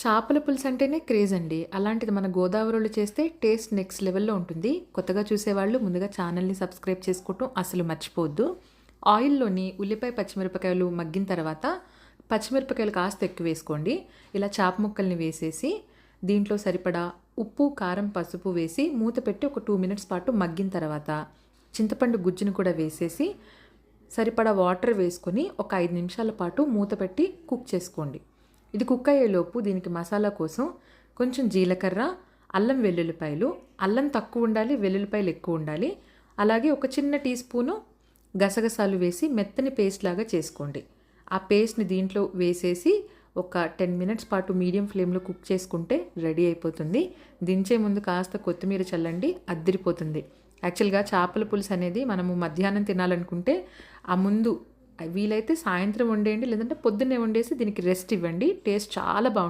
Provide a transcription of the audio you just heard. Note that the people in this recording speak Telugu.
చేపల పులుసు అంటేనే క్రేజ్ అండి. అలాంటిది మన గోదావరోళ్ళు చేస్తే టేస్ట్ నెక్స్ట్ లెవెల్‌లో ఉంటుంది. కొత్తగా చూసేవాళ్ళు ముందుగా ఛానల్‌ని సబ్స్క్రైబ్ చేసుకోవటం అస్సలు మర్చిపోవద్దు. ఆయిల్‌లోని ఉల్లిపాయ, పచ్చిమిరపకాయలు మగ్గిన తర్వాత పచ్చిమిరపకాయలు కాస్త ఎక్కువేసుకోండి. ఇలా చేప ముక్కల్ని వేసేసి దీంట్లో సరిపడా ఉప్పు, కారం, పసుపు వేసి మూత పెట్టి ఒక 2 మినిట్స్ పాటు మగ్గిన తర్వాత చింతపండు గుజ్జును కూడా వేసేసి సరిపడా వాటర్ వేసుకొని ఒక 5 నిమిషాల పాటు మూత పెట్టి కుక్ చేసుకోండి. ఇది కుక్ అయ్యేలోపు దీనికి మసాలా కోసం కొంచెం జీలకర్ర, అల్లం వెల్లుల్లిపాయలు, అల్లం తక్కువ ఉండాలి, వెల్లుల్లిపాయలు ఎక్కువ ఉండాలి. అలాగే ఒక చిన్న టీ స్పూను గసగసాలు వేసి మెత్తని పేస్ట్ లాగా చేసుకోండి. ఆ పేస్ట్ని దీంట్లో వేసేసి ఒక 10 మినిట్స్ పాటు మీడియం ఫ్లేమ్లో కుక్ చేసుకుంటే రెడీ అయిపోతుంది. దించే ముందు కాస్త కొత్తిమీర చల్లండి, అద్దిరిపోతుంది. యాక్చువల్గా చేపల పులుసు అనేది మనము మధ్యాహ్నం తినాలనుకుంటే ఆ ముందు వీలైతే సాయంత్రం వండేయండి, లేదంటే పొద్దున్నే వండేసి దీనికి రెస్ట్ ఇవ్వండి. టేస్ట్ చాలా బాగుంటుంది.